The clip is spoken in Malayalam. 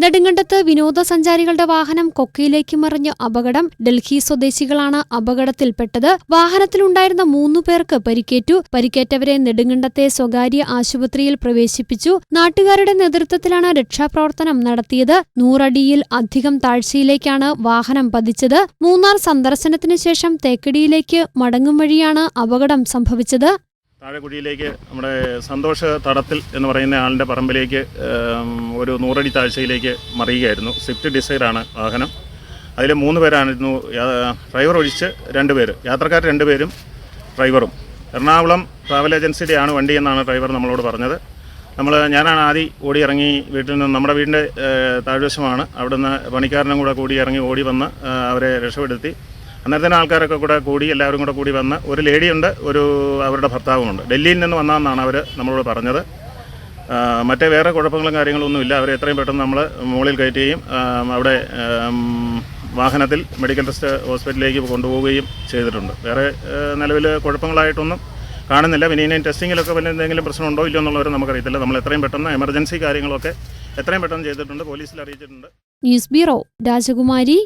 നെടുങ്കണ്ടത്ത് വിനോദസഞ്ചാരികളുടെ വാഹനം കൊക്കയിലേക്ക് മറിഞ്ഞ് അപകടം. ഡൽഹി സ്വദേശികളാണ് അപകടത്തിൽപ്പെട്ടത്. വാഹനത്തിലുണ്ടായിരുന്ന 3 പേർക്ക് പരിക്കേറ്റു. പരിക്കേറ്റവരെ നെടുങ്കണ്ടത്തെ സ്വകാര്യ ആശുപത്രിയിൽ പ്രവേശിപ്പിച്ചു. നാട്ടുകാരുടെ നേതൃത്വത്തിലാണ് രക്ഷാപ്രവർത്തനം നടത്തിയത്. 100 അടിയിൽ അധികം താഴ്ചയിലേക്കാണ് വാഹനം പതിച്ചത്. മൂന്നാർ സന്ദർശനത്തിന് ശേഷം തേക്കടിയിലേക്ക് മടങ്ങും വഴിയാണ് അപകടം സംഭവിച്ചത്. താഴെക്കുഴിയിലേക്ക് നമ്മുടെ സന്തോഷ് തടത്തിൽ എന്ന് പറയുന്ന ആളിൻ്റെ പറമ്പിലേക്ക് ഒരു 100 അടി താഴ്ചയിലേക്ക് മറിയുകയായിരുന്നു. സ്വിഫ്റ്റ് ഡിസൈറാണ് വാഹനം. അതിൽ 3 പേരായിരുന്നു, ഡ്രൈവർ ഒഴിച്ച് 2 പേര്, യാത്രക്കാർ 2 പേരും ഡ്രൈവറും. എറണാകുളം ട്രാവൽ ഏജൻസിയുടെയാണ് വണ്ടി എന്നാണ് ഡ്രൈവർ നമ്മളോട് പറഞ്ഞത്. ഞാനാണ് ആദ്യം ഓടി ഇറങ്ങി വീട്ടിൽ നിന്ന്, നമ്മുടെ വീടിൻ്റെ താഴ്വശമാണ്, അവിടുന്ന് പണിക്കാരനും കൂടി ഇറങ്ങി ഓടി വന്ന് അവരെ രക്ഷപ്പെടുത്തി. അന്നേരത്തിന് ആൾക്കാരൊക്കെ കൂടി എല്ലാവരും കൂടി വന്ന്, ഒരു ലേഡിയുണ്ട്, അവരുടെ ഭർത്താവുമുണ്ട്. ഡൽഹിയിൽ നിന്ന് വന്നതെന്നാണ് അവർ നമ്മളോട് പറഞ്ഞത്. മറ്റേ വേറെ കുഴപ്പങ്ങളും കാര്യങ്ങളൊന്നുമില്ല. അവരെ എത്രയും പെട്ടെന്ന് നമ്മൾ മുകളിൽ കയറ്റുകയും അവിടെ വാഹനത്തിൽ മെഡിക്കൽ ടെസ്റ്റ് ഹോസ്പിറ്റലിലേക്ക് കൊണ്ടുപോവുകയും ചെയ്തിട്ടുണ്ട്. വേറെ നിലവിൽ കുഴപ്പങ്ങളായിട്ടൊന്നും കാണുന്നില്ല. പിന്നെ ഇനി ടെസ്റ്റിങ്ങിലൊക്കെ വല്ല എന്തെങ്കിലും പ്രശ്നമുണ്ടോ ഇല്ലയോ എന്നുള്ളവർ നമുക്കറിയത്തില്ല. നമ്മൾ എത്രയും പെട്ടെന്ന് എമർജൻസി കാര്യങ്ങളൊക്കെ എത്രയും പെട്ടെന്ന് ചെയ്തിട്ടുണ്ട്, പോലീസിൽ അറിയിച്ചിട്ടുണ്ട്. ന്യൂസ് ബ്യൂറോ, രാജകുമാരി.